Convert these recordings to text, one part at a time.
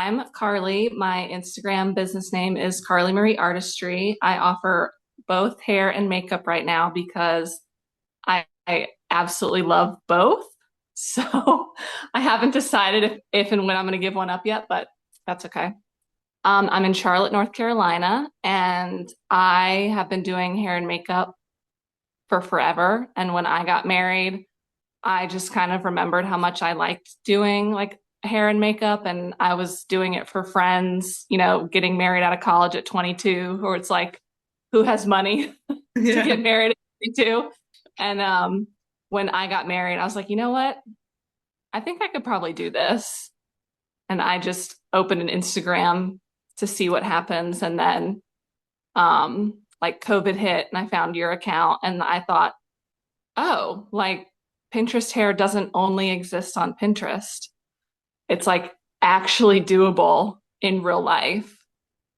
I'm Carly. My Instagram business name is Carly Marie Artistry. I offer both hair and makeup right now because I absolutely love both. So I haven't decided if and when I'm going to give one up yet, but that's okay. I'm in Charlotte, North Carolina, and I have been doing hair and makeup for forever. And when I got married, I just kind of remembered how much I liked doing like hair and makeup, and I was doing it for friends, getting married out of college at 22, or it's like, who has money to Yeah. get married at 22? And when I got married, I was like, you know what? I think I could probably do this. And I just opened an Instagram to see what happens. And then like COVID hit and I found your account and I thought, oh, like Pinterest hair doesn't only exist on Pinterest. It's like actually doable in real life.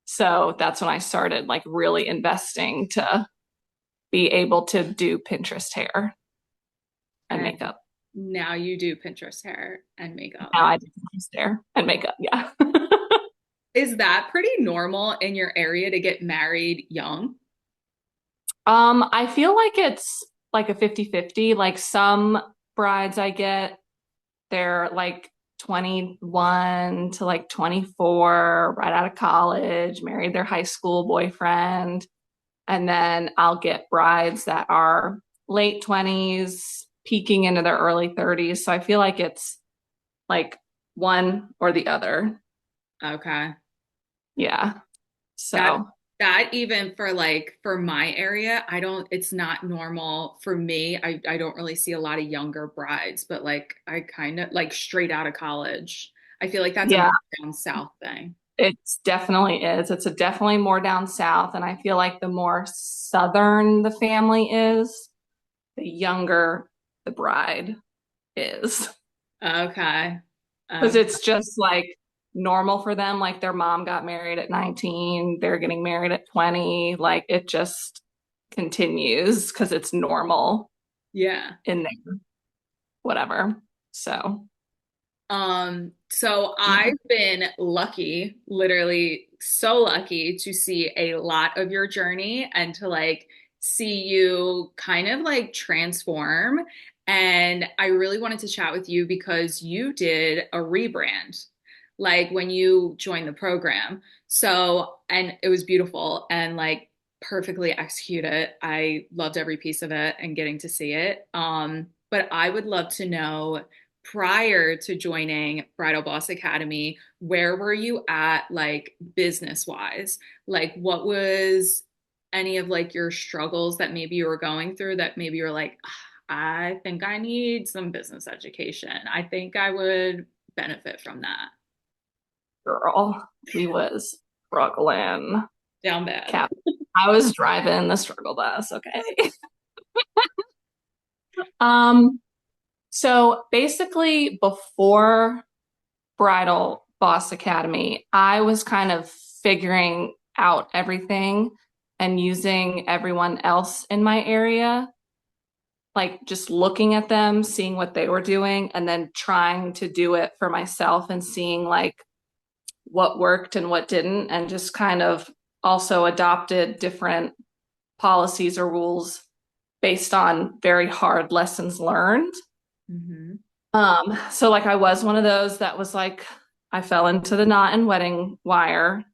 So that's when I started like really investing to be able to do Pinterest hair and And makeup. now you do Pinterest hair and makeup. Now I do Pinterest hair and makeup. Yeah. Is that pretty normal in your area to get married young? I feel like it's like a 50-50. Like some brides I get, they're like 21 to like 24, right out of college, married their high school boyfriend. And then I'll get brides that are late 20s, peeking into their early 30s. So I feel like it's like one or the other. Okay. Yeah. That So, that even for for my area, I don't it's not normal for me. I don't really see a lot of younger brides, but like I kind of like straight out of college. I feel like that's a yeah, down south thing. it definitely is. It's a definitely more down south. And I feel like the more southern the family is, the younger the bride is. Okay. Because Okay. it's just like normal for them. Like their mom got married at 19, they're getting married at 20. Like it just continues because it's normal Yeah. in there, whatever. So, So yeah. I've been lucky, literally so lucky to see a lot of your journey and to like see you kind of like transform. And I really wanted to chat with you because you did a rebrand, like when you joined the program. So, and it was beautiful and like perfectly executed. I loved every piece of it and getting to see it. But I would love to know prior to joining Bridal Boss Academy, where were you at like business wise? Like what was any of like your struggles that maybe you were going through that maybe you're like, "Ah, I think I need some business education. I think I would benefit from that." Girl, we was struggling. Down bad. Cap. I was driving the struggle bus, okay. Um, so basically before Bridal Boss Academy, I was kind of figuring out everything and using everyone else in my area, like just looking at them, seeing what they were doing, and then trying to do it for myself and seeing like what worked and what didn't, and just kind of also adopted different policies or rules based on very hard lessons learned. Hmm. So like I was one of those that was like, I fell into the knot and wedding wire,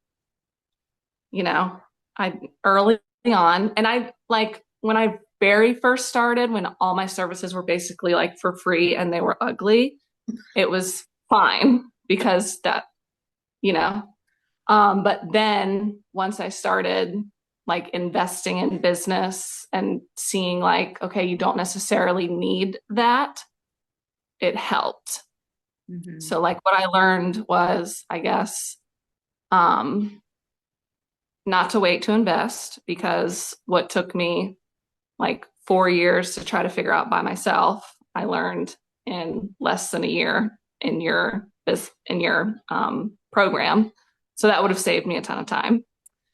you know, I early on. And I like when I very first started, when all my services were basically like for free and they were ugly, it was fine because that, you know. But then once I started like investing in business and seeing like, okay, you don't necessarily need that, it helped. Hmm. So like what I learned was, I guess, um, not to wait to invest because what took me like 4 years to try to figure out by myself, I learned in less than a year in your program. So that would have saved me a ton of time.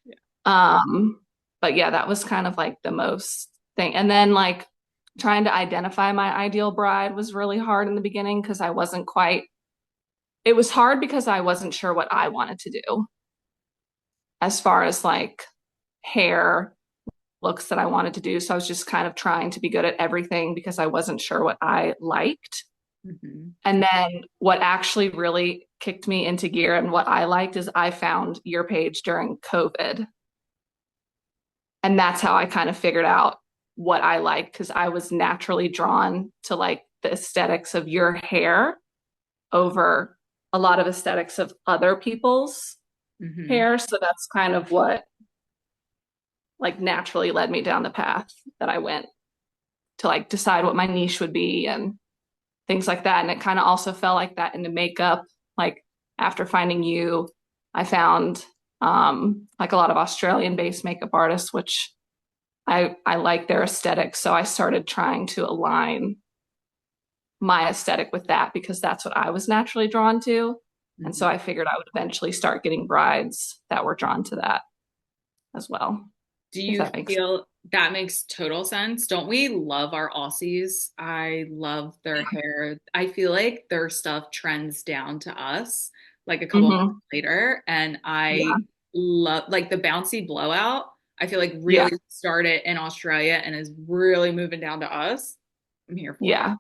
Yeah. Um, but yeah, that was kind of like the most thing. And then like trying to identify my ideal bride was really hard in the beginning because I wasn't quite it was hard because I wasn't sure what I wanted to do as far as like hair looks that I wanted to do. So I was just kind of trying to be good at everything because I wasn't sure what I liked. Hmm. And then what actually really kicked me into gear and what I liked is I found your page during COVID. And that's how I kind of figured out what I liked because I was naturally drawn to like the aesthetics of your hair over a lot of aesthetics of other people's Hmm. hair. So that's kind of what like naturally led me down the path that I went to like decide what my niche would be and things like that. And it kind of also fell like that into makeup. Like after finding you, I found like a lot of Australian based makeup artists, which I like their aesthetic. So I started trying to align my aesthetic with that because that's what I was naturally drawn to. And so Hmm. I figured I would eventually start getting brides that were drawn to that as well, Do if you that makes sense. feel that makes total sense? Don't we love our Aussies? I love their hair. I feel like their stuff trends down to us like a couple months Hmm. later. And I Yeah. love like the bouncy blowout. I feel like Yeah. really started in Australia and is really moving down to us. I'm here for it. Yeah.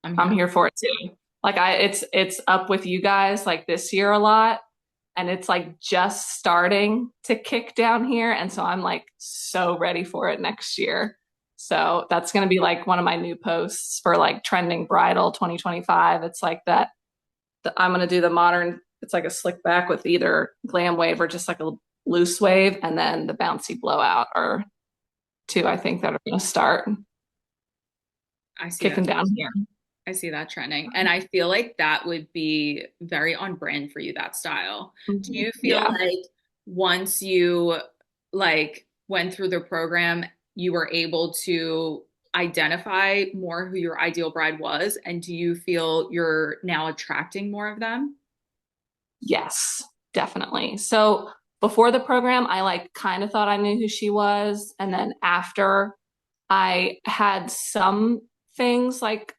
I'm I'm here. here for it too. Like it's up with you guys like this year a lot and it's like just starting to kick down here and so I'm like so ready for it next year. So that's going to be like one of my new posts for like trending bridal 2025. It's like that I'm going to do the modern it's like a slick back with either glam wave or just like a loose wave and then the bouncy blowout are two I think that are going to start I see that. kicking down here. I see that trending. And I feel like that would be very on brand for you, that style. Do Mhm. you feel Yeah. like once you like went through the program, you were able to identify more who your ideal bride was? And do you feel you're now attracting more of them? Yes, definitely. So before the program, I like kind of thought I knew who she was. And then after, I had some things like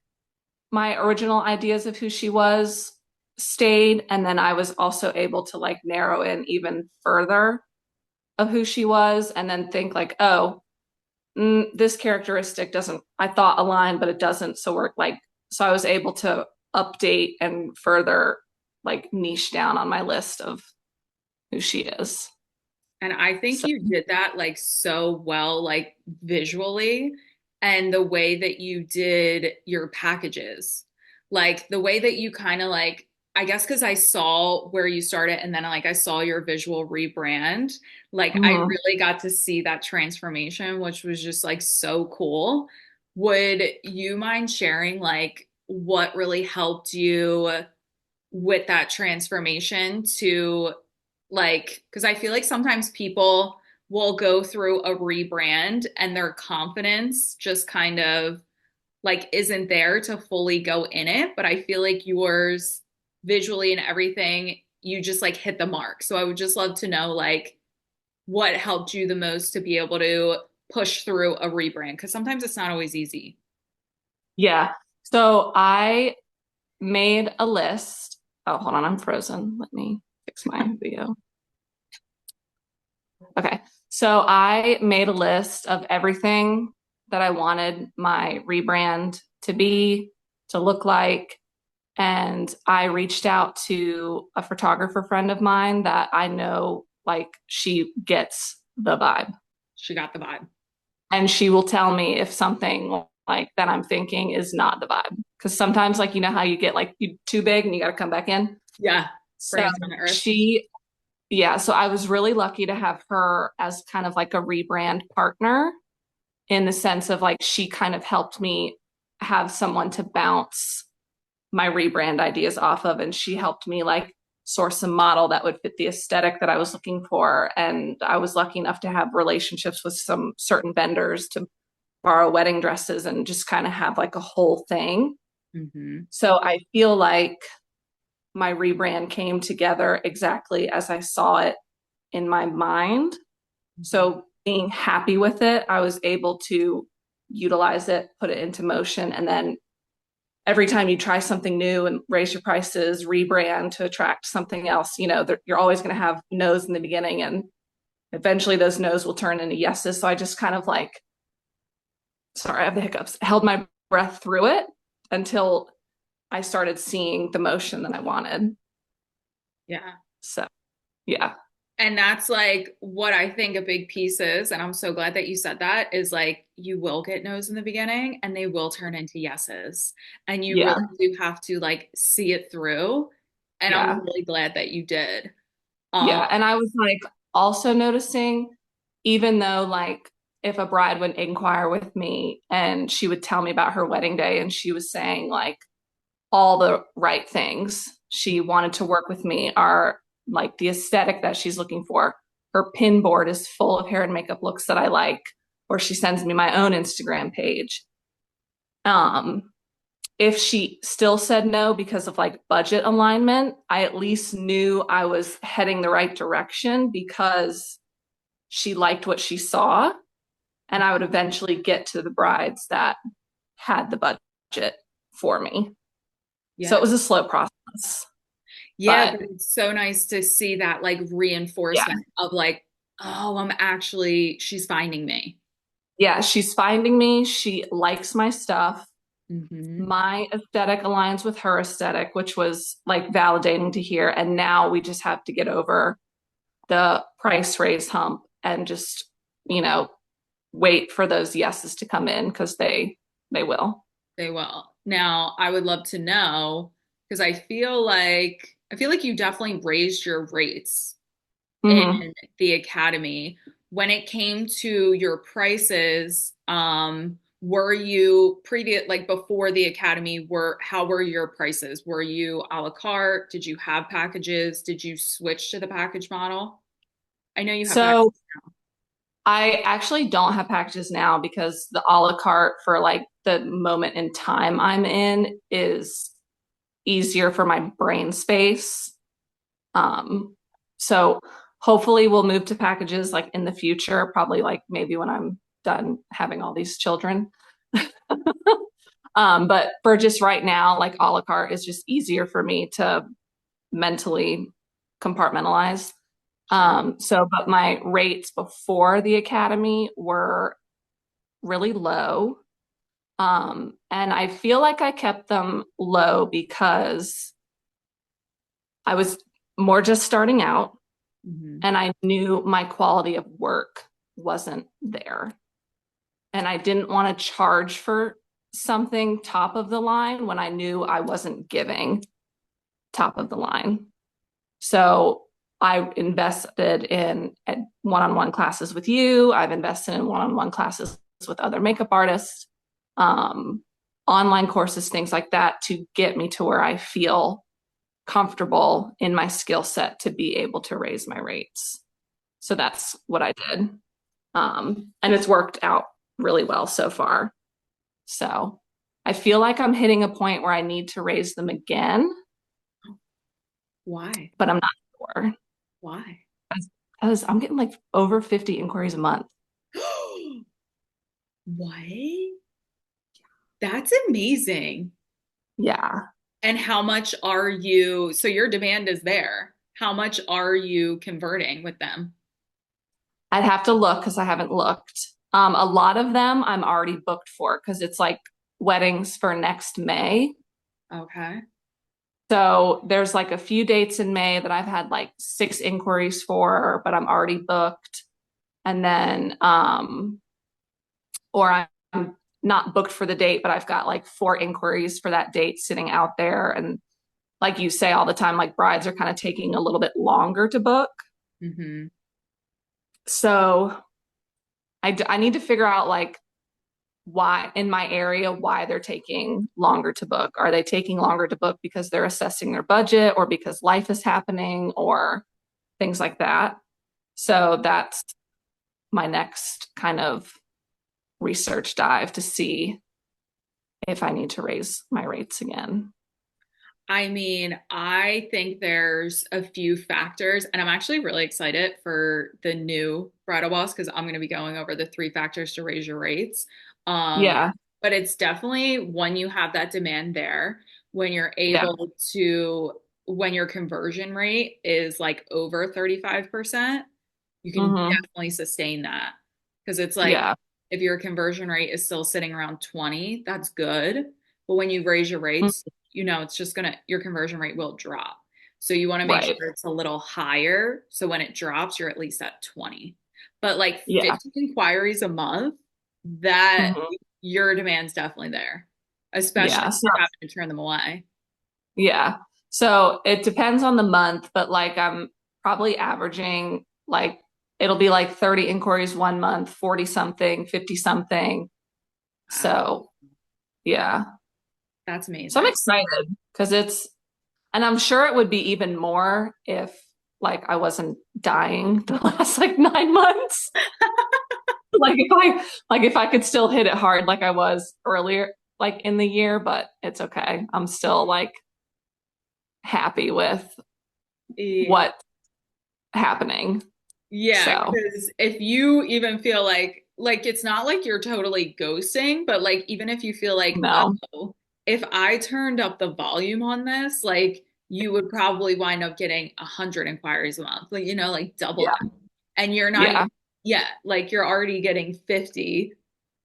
my original ideas of who she was stayed. And then I was also able to like narrow in even further of who she was and then think like, oh, this characteristic doesn't, I thought align, but it doesn't. So we're like, so I was able to update and further like niche down on my list of who she is. And I think So, you did that like so well, like visually, and the way that you did your packages, like the way that you kind of like, I guess because I saw where you started and then like I saw your visual rebrand, like I mhm. really got to see that transformation, which was just like so cool. Would you mind sharing like what really helped you with that transformation to like, because I feel like sometimes people will go through a rebrand and their confidence just kind of like isn't there to fully go in it. But I feel like yours visually and everything, you just like hit the mark. So I would just love to know like what helped you the most to be able to push through a rebrand because sometimes it's not always easy. Yeah. So I made a list. Oh, hold on, I'm frozen. Let me fix my video. Okay. So I made a list of everything that I wanted my rebrand to be, to look like. And I reached out to a photographer friend of mine that I know, like, she gets the vibe. She got the vibe. And she will tell me if something like that I'm thinking is not the vibe. Because sometimes, like, you know how you get like you too big and you got to come back in. Yeah. So Bring us down to earth. she, yeah, so I was really lucky to have her as kind of like a rebrand partner in the sense of like she kind of helped me have someone to bounce my rebrand ideas off of. And she helped me like source a model that would fit the aesthetic that I was looking for. And I was lucky enough to have relationships with some certain vendors to borrow wedding dresses and just kind of have like a whole thing. Hmm. So I feel like my rebrand came together exactly as I saw it in my mind. So being happy with it, I was able to utilize it, put it into motion, and then every time you try something new and raise your prices, rebrand to attract something else, you're always going to have no's in the beginning, and eventually those no's will turn into yeses. So I just kind of like, sorry, I have the hiccups, held my breath through it until I started seeing the motion that I wanted. Yeah. So, yeah. And that's like what I think a big piece is. And I'm so glad that you said that is like you will get no's in the beginning and they will turn into yeses. And you Yeah. really do have to like see it through. And I'm Yeah. really glad that you did. Um, Yeah. And I was like also noticing, even though like if a bride would inquire with me and she would tell me about her wedding day and she was saying like all the right things, she wanted to work with me, are like the aesthetic that she's looking for. Her pin board is full of hair and makeup looks that I like, or she sends me my own Instagram page. Um, if she still said no because of like budget alignment, I at least knew I was heading the right direction because she liked what she saw, and I would eventually get to the brides that had the budget for me. So yeah. it was a slow process, Yeah, but but it's so nice to see that like yeah, reinforcement of like, oh, she's finding me. yeah, she's finding me. She likes my stuff. Hmm. My aesthetic aligns with her aesthetic, which was like validating to hear. And now we just have to get over the price raise hump and just, you know, wait for those yeses to come in because they will. They will. Now, I would love to know because I feel like you definitely raised your rates in Hmm. the academy. When it came to your prices, were you previous like before the academy, were how were your prices? Were you a la carte? Did you have packages? Did you switch to the package model? I know you have packages So now. I actually don't have packages now because the a la carte for like the moment in time I'm in is easier for my brain space. So hopefully we'll move to packages like in the future, probably like maybe when I'm done having all these children. But for just right now, like a la carte is just easier for me to mentally compartmentalize. Sure. But my rates before the academy were really low. And I feel like I kept them low because I was more just starting out Hmm. and I knew my quality of work wasn't there. And I didn't want to charge for something top of the line when I knew I wasn't giving top of the line. So I invested in one-on-one classes with you. I've invested in one-on-one classes with other makeup artists, um, online courses, things like that to get me to where I feel comfortable in my skill set to be able to raise my rates. So that's what I did. And it's worked out really well so far. So I feel like I'm hitting a point where I need to raise them again, Why? but I'm not sure Why? because I'm getting like over 50 inquiries a month. What? That's amazing. Yeah. And how much are you, so your demand is there. How much are you converting with them? I'd have to look because I haven't looked. A lot of them I'm already booked for because it's like weddings for next May. Okay. So there's like a few dates in May that I've had like 6 inquiries for, but I'm already booked. And then, or I'm not booked for the date, but I've got like 4 inquiries for that date sitting out there. And like you say all the time, like brides are kind of taking a little bit longer to book. Hmm. So I need to figure out like why in my area why they're taking longer to book. Are they taking longer to book because they're assessing their budget or because life is happening or things like that? So that's my next kind of research dive to see if I need to raise my rates again. I mean, I think there's a few factors, and I'm actually really excited for the new Bridal Boss because I'm going to be going over the 3 factors to raise your rates. Um, Yeah. But it's definitely when you have that demand there, when you're Yeah. able to, when your conversion rate is like over 35%, you can Hmm. definitely sustain that. Because it's like, Yeah. if your conversion rate is still sitting around 20, that's good. But when you raise your Mhm. rates, it's just gonna, your conversion rate will drop. So you want to make Right. sure it's a little higher. So when it drops, you're at least at 20. But like Yeah. 50 inquiries a month, that Hmm. your demand's definitely there, especially Yeah. if So, you're having to turn them away. yeah. So it depends on the month, but like I'm probably averaging like it'll be like 30 inquiries one month, 40 something, 50 something. Wow, So yeah. that's So I'm amazing. excited because and I'm sure it would be even more if like I wasn't dying the last like 9 months. Like if I could still hit it hard like I was earlier like in the year, but it's okay. I'm still like happy with Yeah. what's happening. Yeah, So because if you even feel like it's not like you're totally ghosting, but like even if you feel like, no. oh, if I turned up the volume on this, like you would probably wind up getting 100 inquiries a month, like like double Yeah. that. And you're not even Yeah. yeah, like you're already getting 50.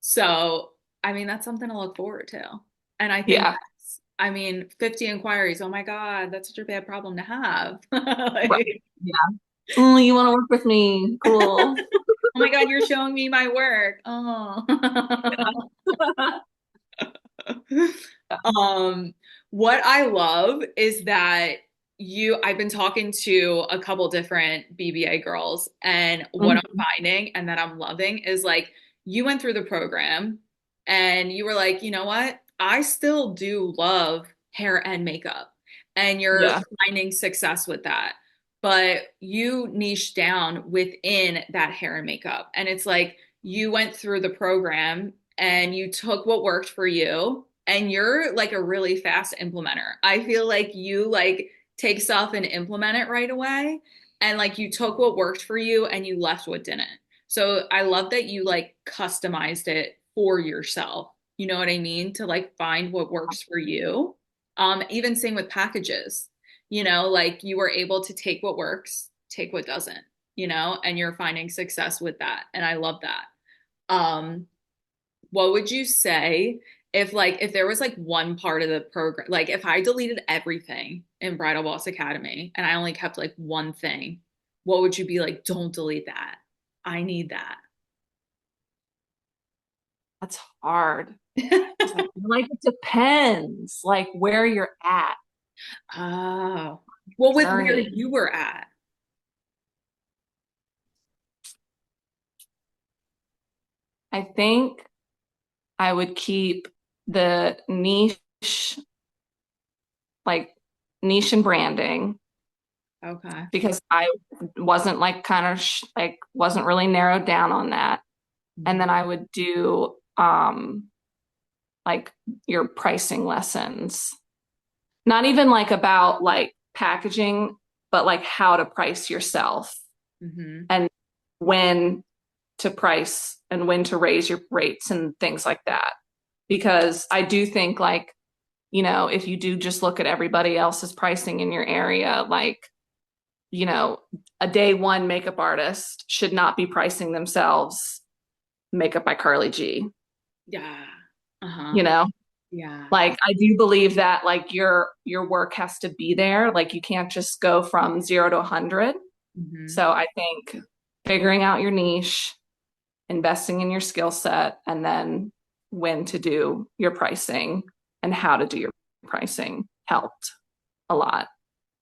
So I mean that's something to look forward to. And I think Yeah. that's, I mean, 50 inquiries, oh my God, that's such a bad problem to have. Right. Like, Yeah. Oh, you want to work with me? Cool. oh my God, you're showing me my work. Oh. Um, what I love is that I've been talking to a couple different BBA girls, and what I'm Mhm. finding and that I'm loving is like you went through the program and you were like, you know what? I still do love hair and makeup, and you're Yeah. finding success with that. But you niche down within that hair and makeup. And it's like you went through the program and you took what worked for you, and you're like a really fast implementer. I feel like you like take stuff and implement it right away, and like you took what worked for you and you left what didn't. So I love that you like customized it for yourself. You know what I mean? To like find what works for you. Even same with packages. Like you were able to take what works, take what doesn't, and you're finding success with that. And I love that. Um, what would you say if there was like one part of the program, like if I deleted everything in Bridal Boss Academy and I only kept like one thing, what would you be like, don't delete that. I need that. That's hard. 'Cause I feel like it depends, like where you're at, Oh. Well, with where journey. you were at. I think I would keep the like niche and branding Okay. because I wasn't like kind of like wasn't really narrowed down on that. And Mhm. then I would do like your pricing lessons. Not even like about like packaging, but like how to price yourself Mhm. and when to price and when to raise your rates and things like that. Because I do think like, if you do just look at everybody else's pricing in your area, like, you know, a day one makeup artist should not be pricing themselves makeup by Carly G, Yeah. Uh-huh. you know? Yeah. Like I do believe that like your work has to be there. Like you can't just go from 0 to 100. Mhm. So I think figuring out your niche, investing in your skill set, and then when to do your pricing and how to do your pricing helped a lot.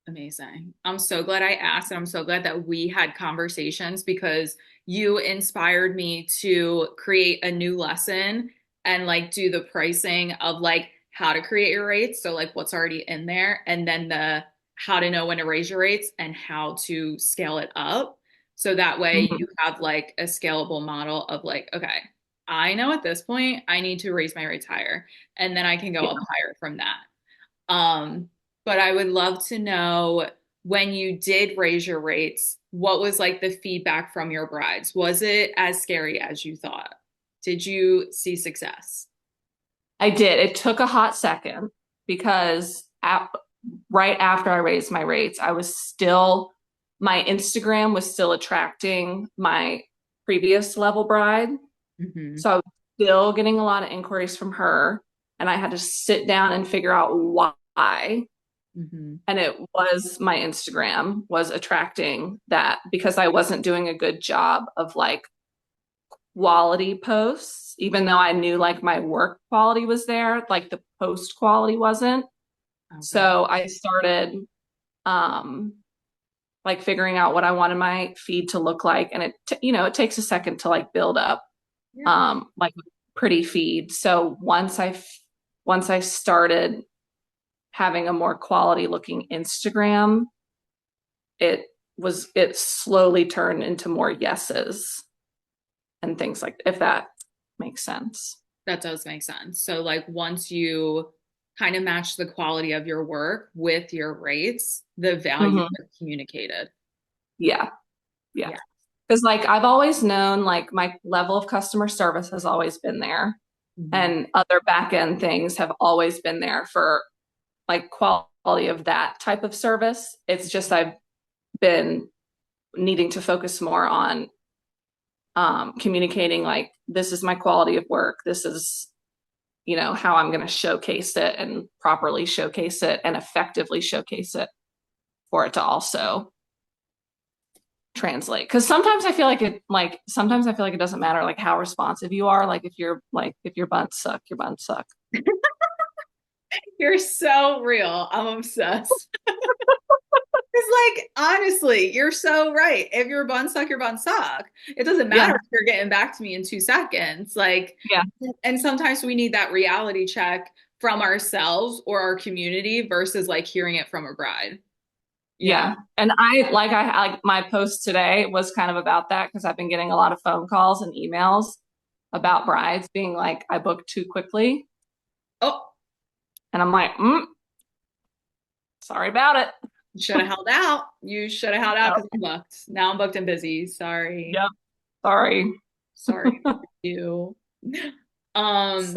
Amazing. I'm so glad I asked, and I'm so glad that we had conversations because you inspired me to create a new lesson and like do the pricing of like how to create your rates. So, like what's already in there, and then the how to know when to raise your rates and how to scale it up. So that way Mhm. you have like a scalable model of like, okay, I know at this point I need to raise my rates higher, and then I can go Yeah. up higher from that. Um, but I would love to know when you did raise your rates, what was like the feedback from your brides? Was it as scary as you thought? Did you see success? I did. It took a hot second because right after I raised my rates, my Instagram was still attracting my previous level bride. Hmm. So I was still getting a lot of inquiries from her. And I had to sit down and figure out why. Hmm. And it was my Instagram was attracting that because I wasn't doing a good job of like quality posts, even though I knew like my work quality was there, like the post quality wasn't. Okay. So I started um like figuring out what I wanted my feed to look like. And it takes a second to like build up Yeah. like a pretty feed. So once I started having a more quality looking Instagram, it slowly turned into more yeses and things like if that makes sense. That does make sense. So, like, once you kind of match the quality of your work with your rates, the value Hmm. is communicated. Yeah, yeah. Yeah. Because like I've always known like my level of customer service has always been there, Hmm. and other back end things have always been there for like quality of that type of service. It's just I've been needing to focus more on communicating like this is my quality of work. This is how I'm going to showcase it and properly showcase it and effectively showcase it for it to also translate. Because sometimes I feel like it doesn't matter like how responsive you are. If your buns suck, your buns suck. You're so real. I'm obsessed. It's like, honestly, you're so right. If your buns suck, your buns suck. It doesn't Yeah, matter if you're getting back to me in 2 seconds. Like, yeah, and sometimes we need that reality check from ourselves or our community versus like hearing it from a bride. Yeah. yeah. And I like my post today was kind of about that because I've been getting a lot of phone calls and emails about brides being like, I booked too quickly. Oh, And I'm like, sorry about it. you should have held out. You should have held out because Yep. I'm booked. Now I'm booked and busy. Sorry. Yep. Sorry. Sorry for you. So, Um,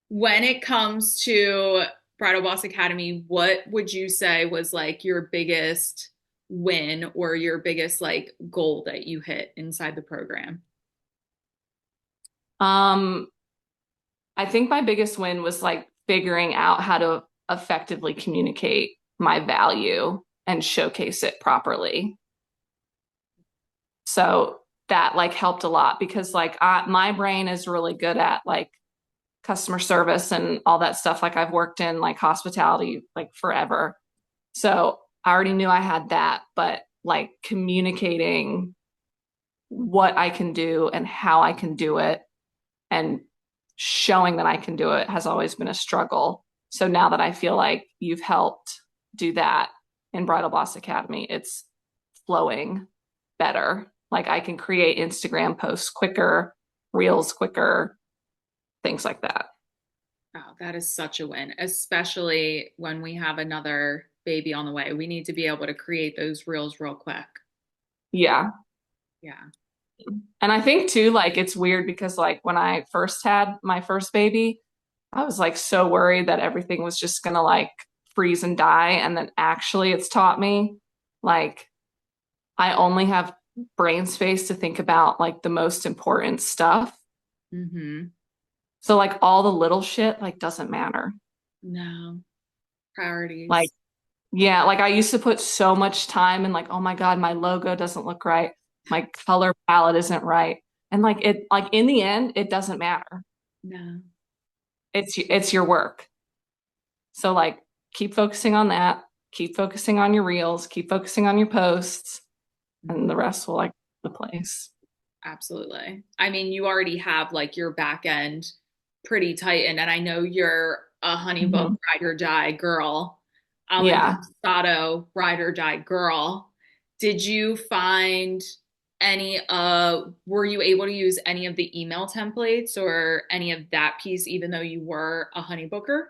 when it comes to Bridal Boss Academy, what would you say was like your biggest win or your biggest like goal that you hit inside the program? um, I think my biggest win was like figuring out how to effectively communicate my value and showcase it properly. So that like helped a lot because my brain is really good at like customer service and all that stuff. Like I've worked in like hospitality like forever. So I already knew I had that, but like communicating what I can do and how I can do it and showing that I can do it has always been a struggle. So now that I feel like you've helped do that in Bridal Boss Academy, it's flowing better. Like I can create Instagram posts quicker, reels quicker, things like that. Oh, that is such a win, especially when we have another baby on the way. We need to be able to create those reels real quick. Yeah. Yeah. And I think too, like it's weird because like when I first had my first baby, I was like so worried that everything was just gonna like freeze and die. And then actually it's taught me like I only have brain space to think about like the most important stuff. Mm-hmm. So like all the little shit like doesn't matter. No, Like, priorities. yeah, like I used to put so much time in like, oh my God, my logo doesn't look right. My color palette isn't right. And like in the end, it doesn't matter. No. It's your work. So like keep focusing on that, keep focusing on your reels, keep focusing on your posts, and Mhm. the rest will like the place. Absolutely. I mean, you already have like your back end pretty tight, and I know you're a honeybook Hmm. ride or die girl. I'm a Yeah. Dotto ride or die girl. Did you find any were you able to use any of the email templates or any of that piece, even though you were a honeybooker?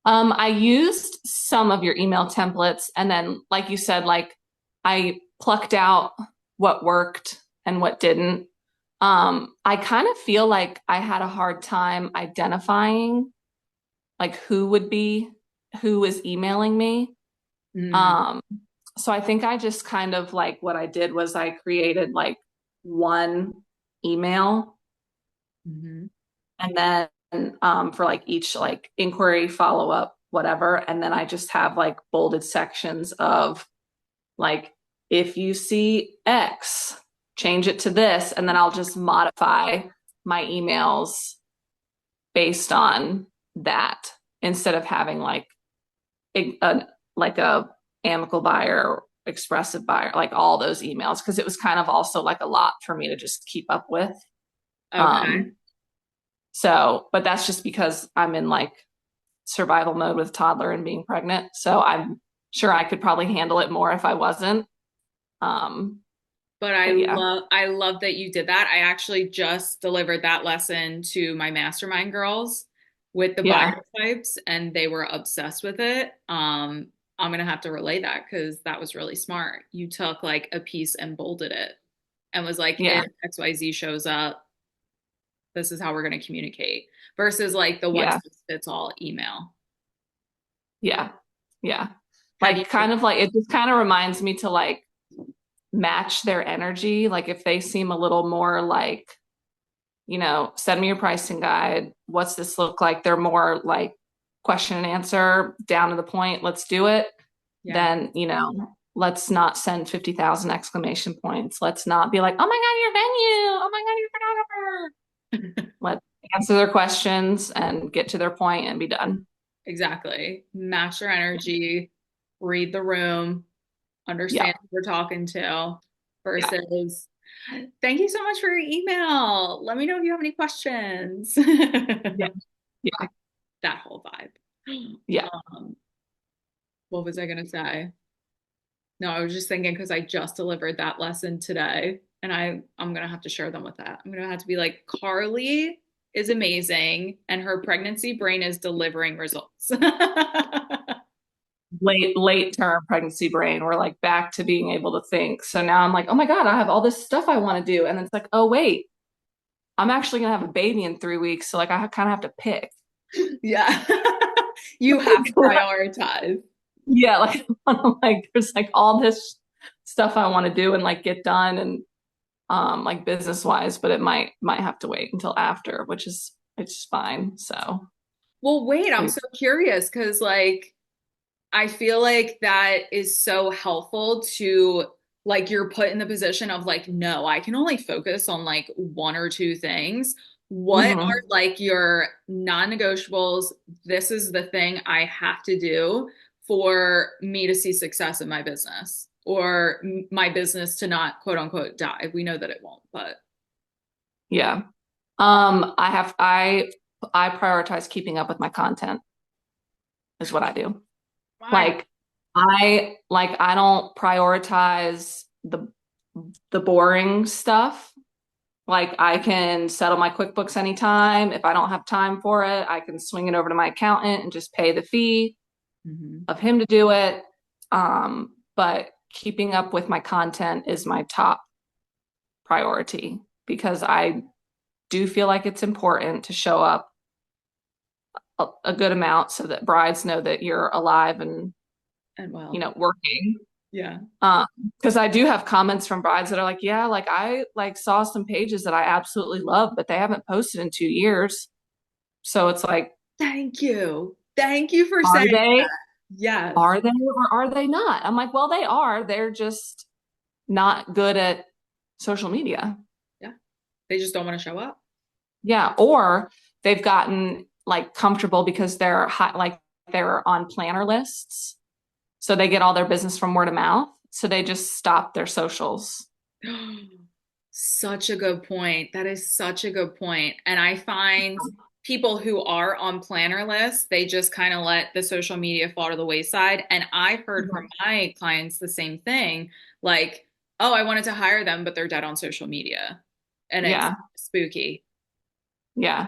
I used some of your email templates and then like you said, like I plucked out what worked and what didn't. I kind of feel like I had a hard time identifying like who is emailing me. Mm-hmm. Um, so I think I just kind of like what I did was I created like one email Mm-hmm. and then for like each like inquiry, follow up, whatever. And then I just have like bolded sections of like, if you see X, change it to this, and then I'll just modify my emails based on that instead of having like a amicable buyer, expressive buyer, like all those emails because it was kind of also like a lot for me to just keep up with. Okay. Um, so, but that's just because I'm in like survival mode with toddler and being pregnant. So I'm sure I could probably handle it more if I wasn't. Um, But but yeah, I love that you did that. I actually just delivered that lesson to my mastermind girls with the buyer yeah, types, and they were obsessed with it. I'm gonna have to relay that because that was really smart. You took like a piece and bolded it and was like, yeah, if XYZ shows up, this is how we're gonna communicate versus like the one yeah, size fits all email. yeah, yeah. Have you? Like kind of like it just kind of reminds me to like match their energy. Like if they seem a little more like, send me your pricing guide. What's this look like? They're more like question and answer, down to the point, let's do it. Yeah, Then, let's not send 50,000 exclamation points. Let's not be like, oh my God, your venue. Oh my God, your photographer. Let's answer their questions and get to their point and be done. exactly. Match their energy, read the room, understand Yep. who we're talking to Yeah. versus thank you so much for your email. Let me know if you have any questions. Yeah. Yeah. That whole vibe. Yeah. What was I gonna say? No, I was just thinking because I just delivered that lesson today and I'm gonna have to share them with that. I'm gonna have to be like, Carly is amazing and her pregnancy brain is delivering results. Late term pregnancy brain. We're like back to being able to think. So now I'm like, oh my God, I have all this stuff I want to do. And it's like, oh wait, I'm actually gonna have a baby in 3 weeks. So like I kind of have to pick. Yeah. You have to prioritize. Yeah, like like there's like all this stuff I want to do and like get done and like business wise, but it might have to wait until after, which is it's fine. So Well, wait, I'm we so curious because, like, I feel like that is so helpful to, like, you're put in the position of, like, no, I can only focus on, like, one or two things. What are, hmm like, your non-negotiables? This is the thing I have to do for me to see success in my business or my business to not, quote unquote, die. We know that it won't, but yeah. I prioritize keeping up with my content is what I do. my Like I don't prioritize the boring stuff. Like I can settle my QuickBooks anytime. If I don't have time for it, I can swing it over to my accountant and just pay the fee Mhm. of him to do it. But keeping up with my content is my top priority because I do feel like it's important to show up a good amount so that brides know that you're alive and, And well, working. yeah. Um, because I do have comments from brides that are like, yeah, like I like saw some pages that I absolutely love, but they haven't posted in 2 years. So it's like, Thank you. Thank you for are saying they? that. Yes. Are they or are they not? I'm like, well, they are. They're just not good at social media. Yeah. They just don't want to show up. Yeah. Or they've gotten like comfortable because they're on planner lists. So they get all their business from word of mouth. So they just stop their socials. Such a good point. That is such a good point. And I find people who are on planner lists, they just kind of let the social media fall to the wayside. And I've heard from Mhm. my clients the same thing, like, oh, I wanted to hire them, but they're dead on social media. And it's Yeah. spooky. Yeah.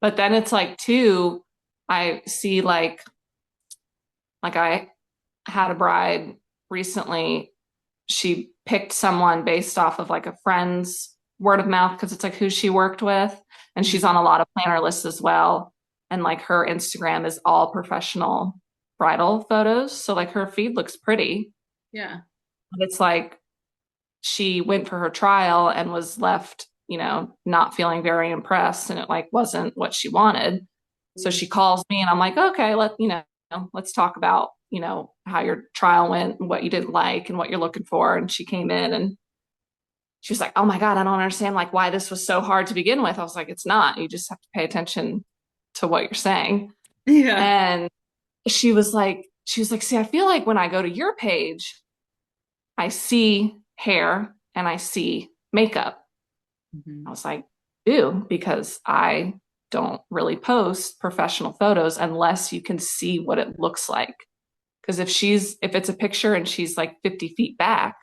But then it's like too, I see like I had a bride recently. She picked someone based off of like a friend's word of mouth because it's like who she worked with. And she's Mhm. on a lot of planner lists as well. And like her Instagram is all professional bridal photos. So like her feed looks pretty. Yeah. But it's like she went for her trial and was left, not feeling very impressed. And it like wasn't what she wanted. So Mm. she calls me and I'm like, okay, let's talk about, how your trial went and what you didn't like and what you're looking for. And she came in and she was like, oh my God, I don't understand like why this was so hard to begin with. I was like, it's not. You just have to pay attention to what you're saying. Yeah. And she was like, see, I feel like when I go to your page, I see hair and I see makeup. I Mhm. was like, ew, because I don't really post professional photos unless you can see what it looks like. Because if it's a picture and she's like 50 feet back,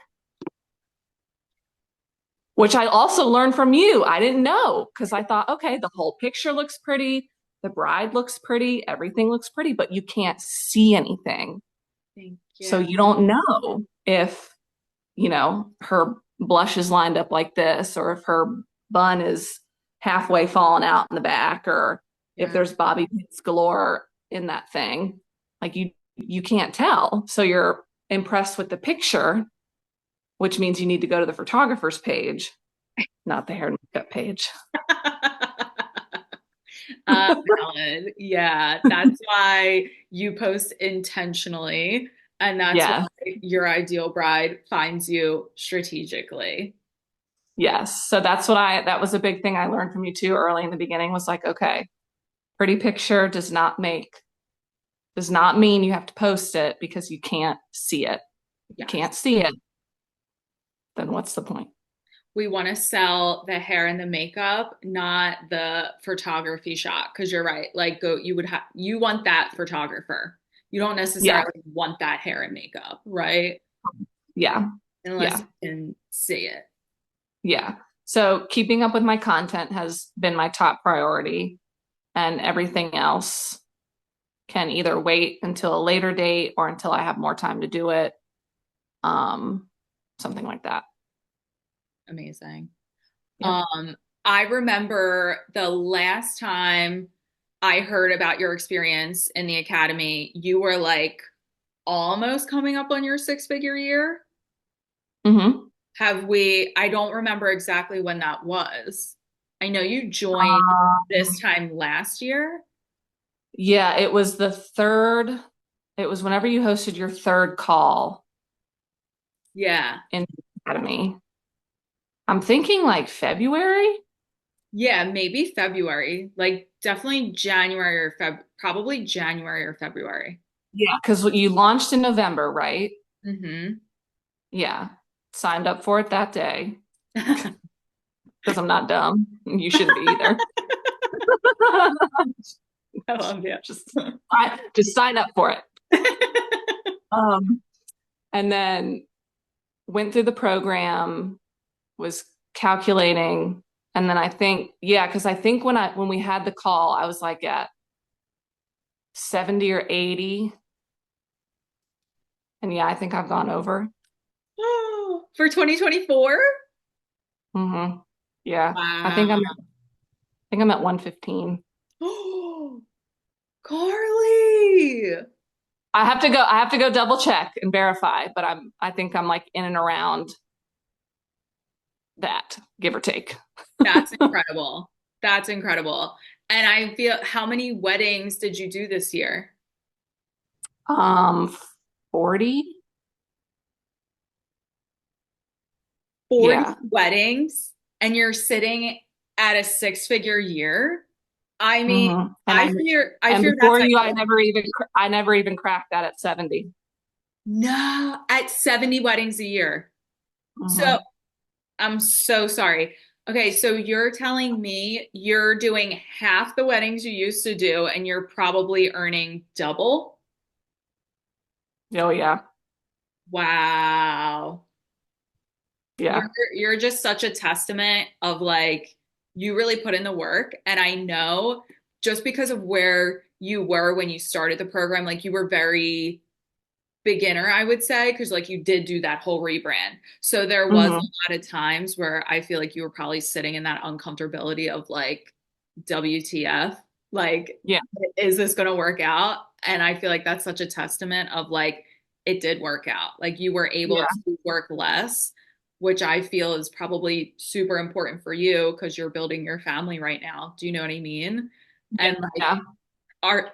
which I also learned from you, I didn't know because I thought, okay, the whole picture looks pretty, the bride looks pretty, everything looks pretty, but you can't see anything. Thank So you. you don't know if, her blush is lined up like this, or if her bun is halfway fallen out in the back, or if Yeah. there's bobby pins galore in that thing. Like you can't tell. So you're impressed with the picture, which means you need to go to the photographer's page, not the hair and makeup page. Valid. Yeah, that's why you post intentionally, and that's why Yeah. your ideal bride finds you strategically. Yes. So that was a big thing I learned from you too early in the beginning was like, okay, pretty picture does not mean you have to post it because you can't see it. If you Yes. can't see it, then what's the point? We want to sell the hair and the makeup, not the photography shot. Because you're right. Like, you want that photographer. You don't Yeah. necessarily want that hair and makeup, right? Yeah. Unless Yeah. you can see it. Yeah. So keeping up with my content has been my top priority, and everything else can either wait until a later date or until I have more time to do it. Um, Something like that. Amazing. Yep. Um, I remember the last time I heard about your experience in the academy, you were like almost coming up on your six-figure year. Hmm. I don't remember exactly when that was. I know you joined this time last year. Yeah, it was whenever you hosted your third call Yeah. in the academy. I'm thinking like February. Yeah, maybe February. Like definitely January or probably January or February. Yeah, because you launched in November, right? Mm-hmm. Yeah. Signed up for it that day because I'm not dumb. You shouldn't be either. I love you. Just just sign up for it. Um, and then went through the program, was calculating, and then I think, yeah, because I think when we had the call, I was like at 70 or 80. And yeah, I think I've gone over. For 2024? Hmm. Yeah. Wow. I think I'm at 115. Oh, Carly. I have to go double check and verify, but I think I'm like in and around that, give or take. That's incredible. That's incredible. And I feel, how many weddings did you do this year? Um, 40? 40 Yeah. weddings, and you're sitting at a six-figure year. I mean, Hmm. And I and fear that's before you, ideal. I never even cracked that at 70. No, at 70 weddings a year. So Hmm. I'm so sorry. Okay, so you're telling me you're doing half the weddings you used to do, and you're probably earning double? Oh yeah. Wow. You're Yeah. you're just such a testament of like you really put in the work. And I know just because of where you were when you started the program, like you were very beginner, I would say, because like you did do that whole rebrand. So there was Hmm. a lot of times where I feel like you were probably sitting in that uncomfortability of like, WTF? Like, Yeah. is this going to work out? And I feel like that's such a testament of like, it did work out. Like you were able Yeah. to work less, which I feel is probably super important for you because you're building your family right now. Do you know what I mean? And like, Yeah. are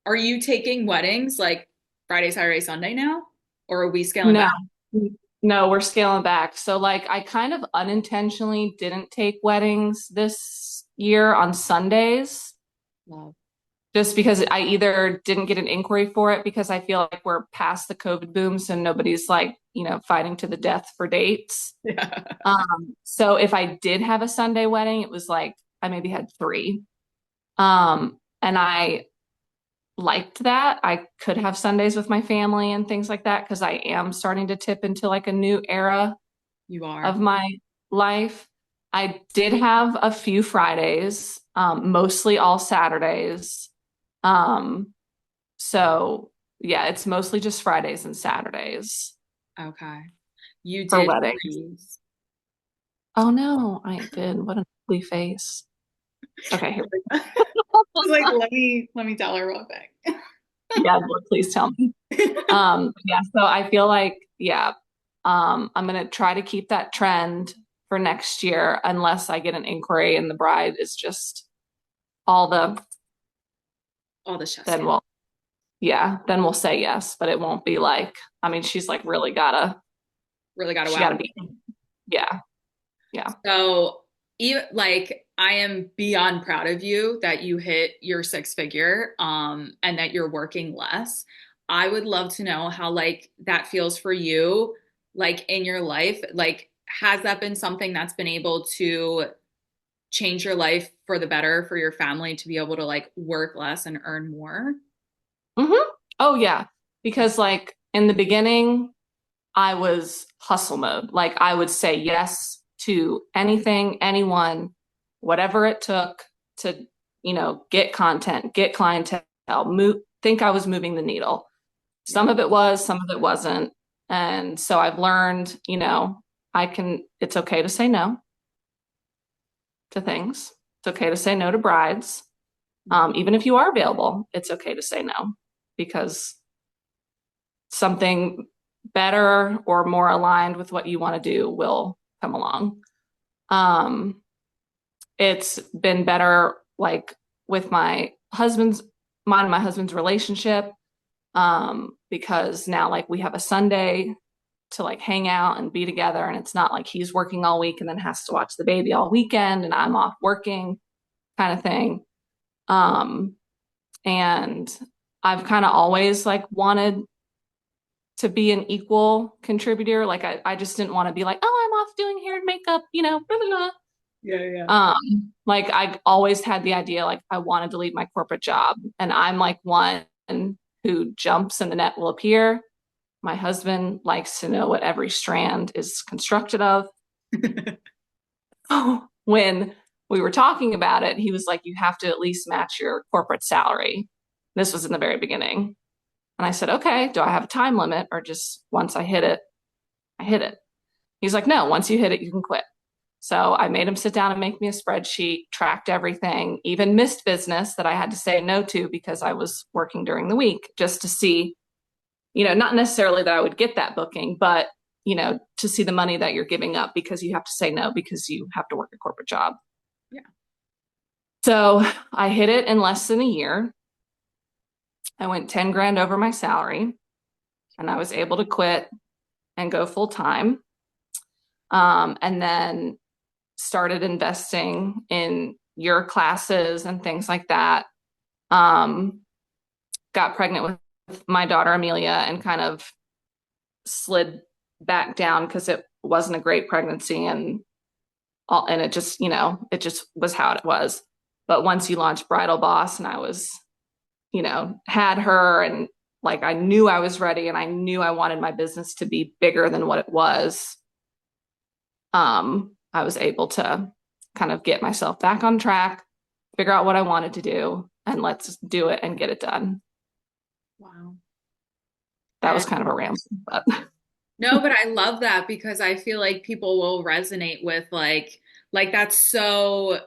are you taking weddings like Friday, Saturday, Sunday now? Or are we scaling No. back? No, we're scaling back. So like I kind of unintentionally didn't take weddings this year on Sundays Love. just because I either didn't get an inquiry for it because I feel like we're past the COVID boom, so nobody's like, fighting to the death for dates. Yeah. So if I did have a Sunday wedding, it was like I maybe had three. And I liked that. I could have Sundays with my family and things like that because I am starting to tip into like a new era You are. of my life. I did have a few Fridays, mostly all Saturdays. Um, so yeah, it's mostly just Fridays and Saturdays Okay. You for did weddings. freeze. Oh no, I did. What an ugly face. Okay, here. Like, let me tell her real quick. Yeah, please tell me. Yeah, so I feel like, yeah, I'm gonna try to keep that trend for next year unless I get an inquiry and the bride is just all the, All the chef's then kiss. we'll say yes, but it won't be like, I mean, she's like really Really got to she wow. gotta be, yeah, yeah. So, even like, I am beyond proud of you that you hit your six figure, and that you're working less. I would love to know how like that feels for you, like in your life. Like, has that been something that's been able to change your life for the better for your family to be able to like work less and earn more? Hmm. Oh yeah, because like in the beginning, I was hustle mode. Like I would say yes to anything, anyone, whatever it took to, get content, get clientele, think I was moving the needle. Yeah. Some of it was, some of it wasn't. And so I've learned, it's okay to say no to things. It's okay to say no to brides. Mhm. Even if you are available, it's okay to say no because something better or more aligned with what you want to do will come along. Um, it's been better like with mine and my husband's relationship, because now like we have a Sunday to like hang out and be together and it's not like he's working all week and then has to watch the baby all weekend and I'm off working kind of thing. Um, and I've kind of always like wanted to be an equal contributor. Like I just didn't want to be like, oh, I'm off doing hair and makeup, blah, blah, blah. Yeah, yeah. Like I always had the idea like I wanted to leave my corporate job. And I'm like one who jumps and the net will appear. My husband likes to know what every strand is constructed of. When we were talking about it, he was like, you have to at least match your corporate salary. This was in the very beginning. And I said, okay, do I have a time limit or just once I hit it, I hit it? He's like, no, once you hit it, you can quit. So I made him sit down and make me a spreadsheet, tracked everything, even missed business that I had to say no to because I was working during the week just to see, not necessarily that I would get that booking, but, to see the money that you're giving up because you have to say no because you have to work a corporate job. Yeah. So I hit it in less than a year. I went 10 grand over my salary and I was able to quit and go full time. And then started investing in your classes and things like that. Um, got pregnant with my daughter Amelia and kind of slid back down because it wasn't a great pregnancy and it just was how it was. But once you launched Bridal Boss and I was, had her and like I knew I was ready and I knew I wanted my business to be bigger than what it was. I was able to kind of get myself back on track, figure out what I wanted to do, and let's do it and get it done. Wow. that was kind of a ramble, but No, but I love that because I feel like people will resonate with like that's so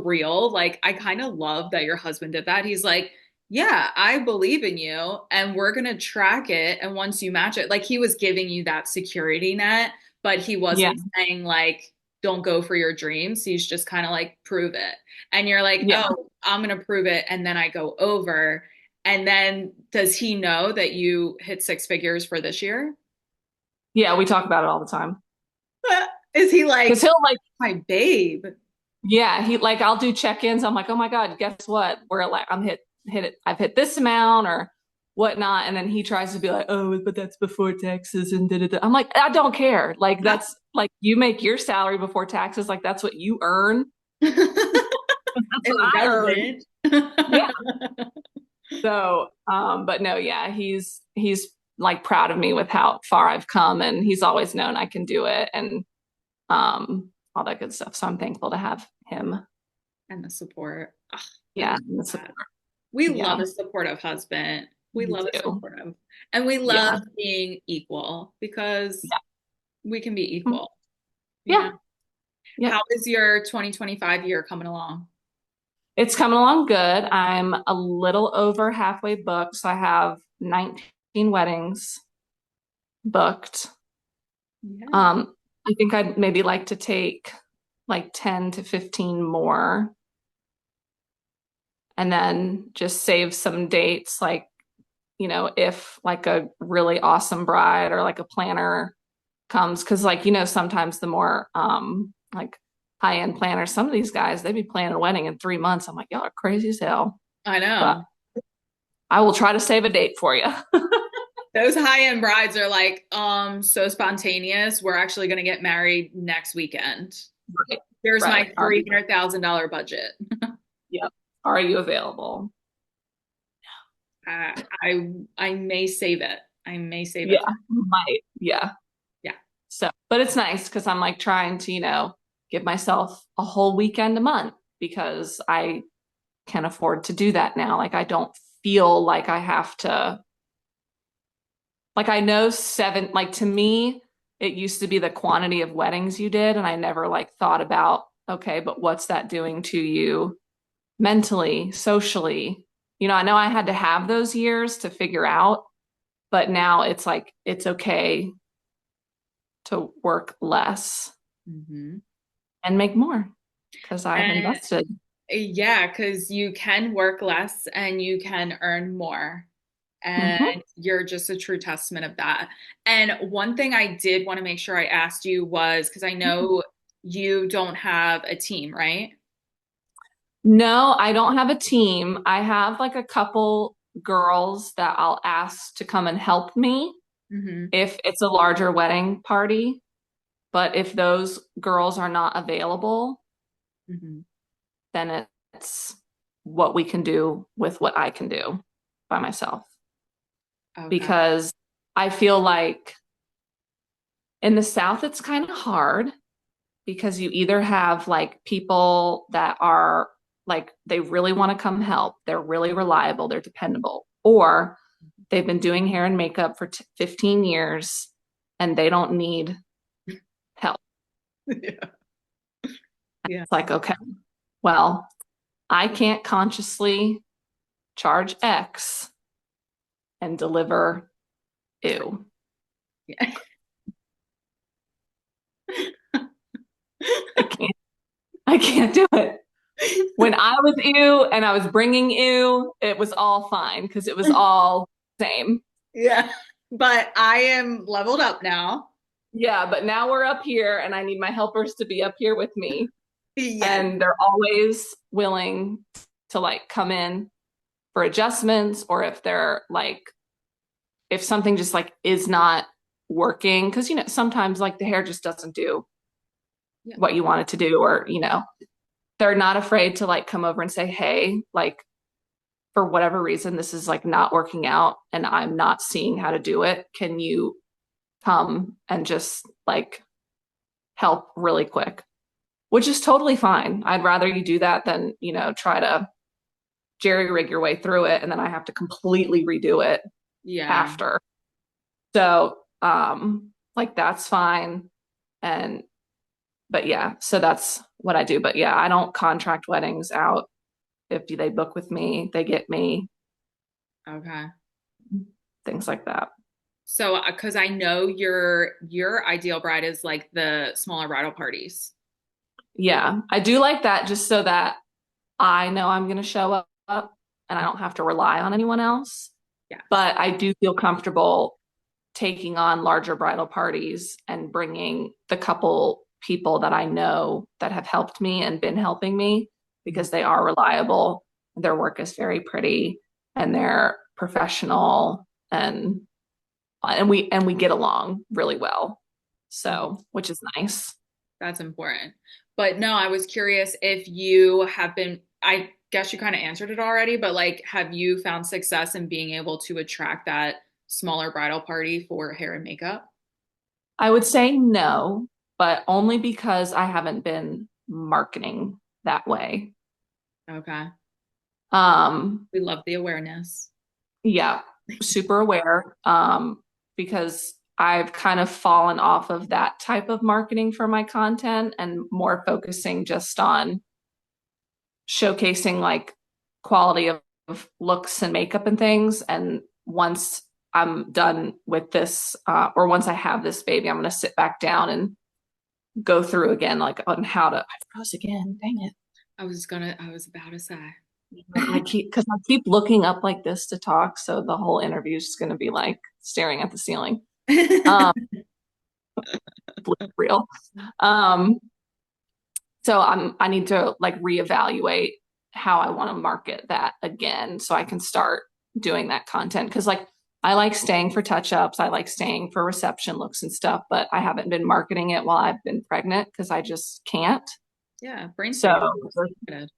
real. Like I kind of love that your husband did that. He's like, "Yeah, I believe in you and we're going to track it and once you match it." Like he was giving you that security net, but he yeah, wasn't saying like don't go for your dreams. He's just kind of like prove it. And you're like, yeah, "Oh, I'm going to prove it." And then I go over. And then does he know that you hit six figures for this year? yeah. We talk about it all the time Is he because like he'll like, my babe? yeah, he like I'll do check-ins. I'm like, oh my God, guess what? We're like, hit it. I've hit this amount or whatnot, and then he tries to be like, oh, but that's before taxes and da da da. I'm like, I don't care. Like that's like you make your salary before taxes. Like that's what you earn. That's what I earn. Irrelevant. Yeah. So, but no, yeah, he's like proud of me with how far I've come, and he's always known I can do it, and all that good stuff. So I'm thankful to have him. And the support. Ugh, I Yeah, love and the that. support. We love Yeah, a supportive husband. We me love a too. supportive. And we love Yeah, being equal because yeah, we can be mm, equal. yeah, Yeah. yep. How is your 2025 year coming along? It's coming along good. I'm a little over halfway booked, so I have 19 weddings booked. Yeah. I think I'd maybe like to take like 10 to 15 more and then just save some dates like, if like a really awesome bride or like a planner comes, because like, sometimes the more like high-end planners, some of these guys, they be planning a wedding in 3 months. I'm like, y'all are crazy as hell. I But know. I will try to save a date for you. Those high-end brides are like, so spontaneous. We're actually going to get married next weekend. Right. Here's Right. my $300,000 budget. Yep. Are you available? I, I may save it. I may save Yeah, it. might. Yeah. Yeah. So, but it's nice because I'm like trying to, give myself a whole weekend a month because I can afford to do that now. Like I don't feel like I have to, like I know seven, like to me, it used to be the quantity of weddings you did, and I never like thought about, okay, but what's that doing to you mentally, socially? I know I had to have those years to figure out, but now it's like it's okay to work less Hmm. and make more because I've And invested. yeah, because you can work less and you can earn more. Hmm. And you're just a true testament of that. And one thing I did want to make sure I asked you was because I know you don't have a team, right? No, I don't have a team. I have like a couple girls that I'll ask to come and help me Hmm. if it's a larger wedding party. But if those girls are not available, Hmm. then it's what we can do with what I can do by myself. Okay. Because I feel like in the South, it's kind of hard because you either have like people that are like they really want to come help, they're really reliable, they're dependable, or they've been doing hair and makeup for 15 years and they don't need help. Yeah. Yeah. It's like, okay, well, I can't consciously charge X and deliver ew. Yeah. I can't, I can't do it. When I was ew and I was bringing ew, it was all fine because it was all same. Yeah. But I am leveled up now. Yeah, but now we're up here and I need my helpers to be up here with me. Yes. And they're always willing to like come in for adjustments or if they're like, if something just like is not working, because, sometimes like the hair just doesn't do Yeah. what you want it to do, or, they're not afraid to like come over and say, hey, like for whatever reason, this is like not working out and I'm not seeing how to do it. Can you come and just like help really quick? Which is totally fine. I'd rather you do that than, try to jerry rig your way through it and then I have to completely redo it. Yeah. after. So, like that's fine. And, but yeah, so that's what I do. But yeah, I don't contract weddings out. If they book with me, they get me, Okay. things like that. So, because I know your ideal bride is like the smaller bridal parties. Yeah, I do like that just so that I know I'm going to show up and I don't have to rely on anyone else. Yes. But I do feel comfortable taking on larger bridal parties and bringing the couple people that I know that have helped me and been helping me Mhm. because they are reliable. Their work is very pretty and they're professional and we get along really well. Mhm. So, which is nice. That's important. But no, I was curious if you have been, I guess you kind of answered it already, but like, have you found success in being able to attract that smaller bridal party for hair and makeup? I would say no, but only because I haven't been marketing that way. Okay. Um, We love the awareness. yeah, super aware. Because I've kind of fallen off of that type of marketing for my content and more focusing just on showcasing like quality of looks and makeup and things. And once I'm done with this, or once I have this baby, I'm going to sit back down and go through again, like on how to, I froze again, dang it. I was about to say. Because I keep looking up like this to talk. So the whole interview is just going to be like staring at the ceiling. Um, real. Um, so I need to like reevaluate how I want to market that again so I can start doing that content. Cause like I like staying for touch ups, I like staying for reception looks and stuff, but I haven't been marketing it while I've been pregnant because I just can't. Yeah, brain So, space. Good.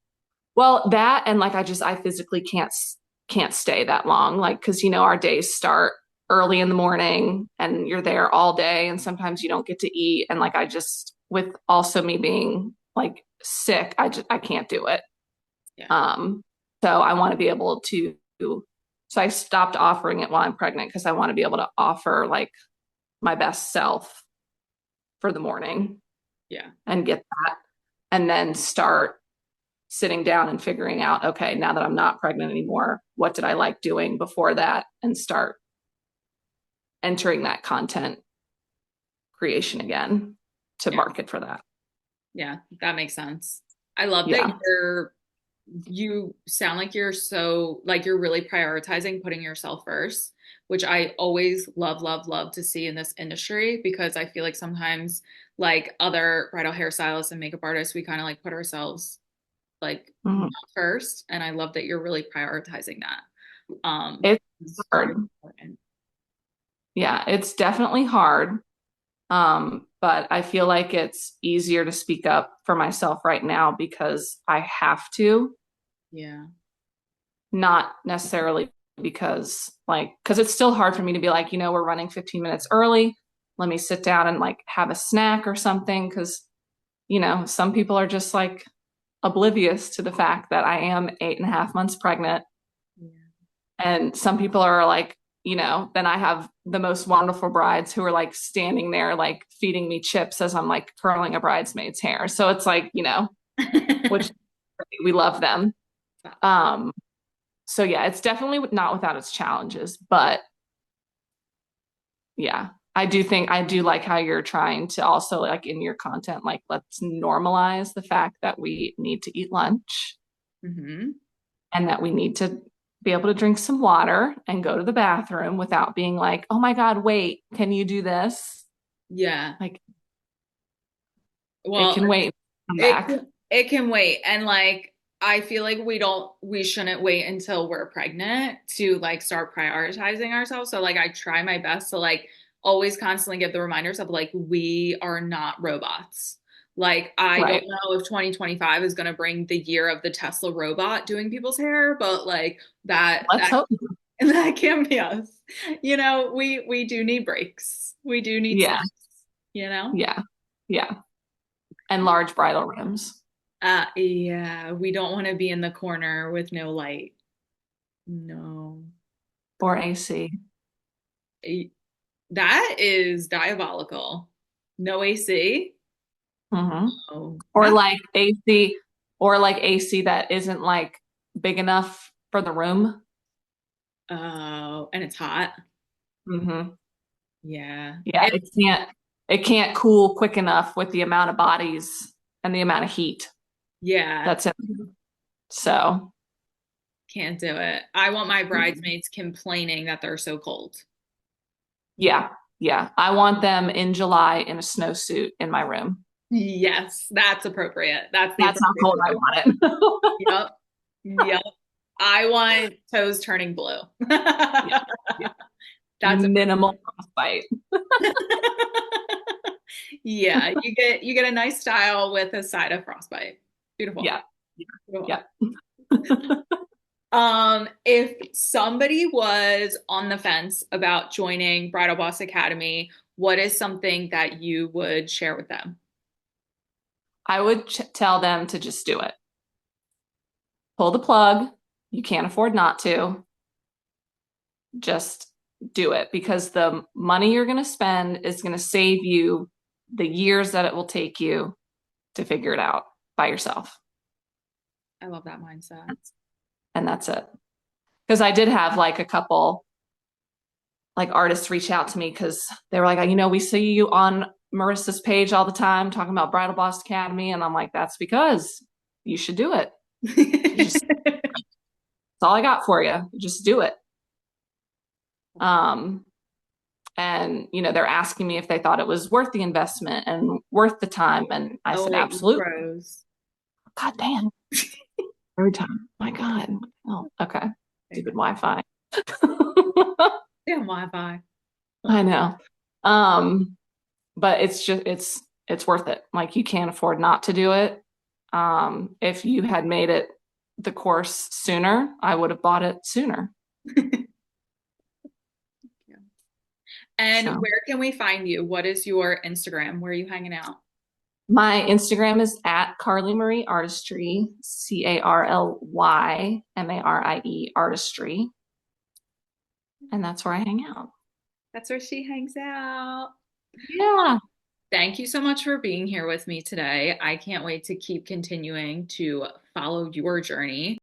well, that and like I physically can't stay that long. Like, cause our days start early in the morning and you're there all day and sometimes you don't get to eat. And like I just with also me being like sick, I can't do it. Yeah. Um, so I want to be able to so I stopped offering it while I'm pregnant because I want to be able to offer like my best self for the morning Yeah. and get that and then start sitting down and figuring out, okay, now that I'm not pregnant anymore, what did I like doing before that? And start entering that content creation again to Yeah. market for that. Yeah. That makes sense. I love that Yeah. you sound like you're so, like you're really prioritizing putting yourself first, which I always love, love, love to see in this industry because I feel like sometimes like other bridal hairstylists and makeup artists, we kind of like put ourselves like not Mhm. first. And I love that you're really prioritizing that. It's It's very hard. important. Yeah, it's definitely hard. But I feel like it's easier to speak up for myself right now because I have to, Yeah. not necessarily because it's still hard for me to be like, we're running 15 minutes early. Let me sit down and like have a snack or something. Cause, some people are just like oblivious to the fact that I am 8.5 months pregnant. Yeah. And some people are like, then I have the most wonderful brides who are like standing there, like feeding me chips as I'm like curling a bridesmaid's hair. So it's like, which we love them. Um, so yeah, it's definitely not without its challenges, but yeah, I do like how you're trying to also like in your content, like let's normalize the fact that we need to eat lunch Hmm. and that we need to be able to drink some water and go to the bathroom without being like, oh my God, wait, can you do this? Yeah. Like it Well, can wait. Come it back. it can wait. And like I feel like we shouldn't wait until we're pregnant to like start prioritizing ourselves. So like I try my best to like always constantly get the reminders of like we are not robots. Like I don't Right. know if 2025 is going to bring the year of the Tesla robot doing people's hair, but like Let's that hope. that can be us. You know, we do need breaks. We do need Yeah. snacks, you know? Yeah. Yeah. And large bridal rims Yeah, we don't want to be in the corner with no light. No. or AC. That is diabolical. No AC. Hmm. Oh, Or that's like AC, or like AC that isn't like big enough for the room. oh, and it's hot. Hmm. Yeah. Yeah, it can't cool quick enough with the amount of bodies and the amount of heat Yeah, that's in. So can't do it. I want my bridesmaids complaining that they're so cold. yeah, yeah. I want them in July in a snowsuit in my room. Yes, that's appropriate. That's the That's how appropriate cold I look. want it. Yep. Yep. I want toes turning blue. Yeah, yeah. That's Minimal appropriate. frostbite. Yeah, you get a nice style with a side of frostbite. Beautiful. Yeah, Beautiful. yeah. If somebody was on the fence about joining Bridal Boss Academy, what is something that you would share with them? I would tell them to just do it. Pull the plug. You can't afford not to. Just do it because the money you're going to spend is going to save you the years that it will take you to figure it out by yourself. I love that mindset. And that's it. Because I did have like a couple like artists reach out to me because they were like, we see you on Marissa's page all the time talking about Bridal Boss Academy. And I'm like, that's because you should do it. You just, that's all I got for you. Just do it. Um, and they're asking me if they thought it was worth the investment and worth the time. And I Oh, said, wait, you absolutely. froze. God damn. Every time. My God. Oh, okay. Stupid Wi-Fi. Damn Wi-Fi. I know. Um, but it's worth it. Like you can't afford not to do it. If you had made it the course sooner, I would have bought it sooner. Yeah. And So where can we find you? What is your Instagram? Where are you hanging out? my Instagram is at Carly Marie Artistry, CarlyMarie Artistry, and that's where I hang out. That's where she hangs out. Yeah. Thank you so much for being here with me today. I can't wait to keep continuing to follow your journey.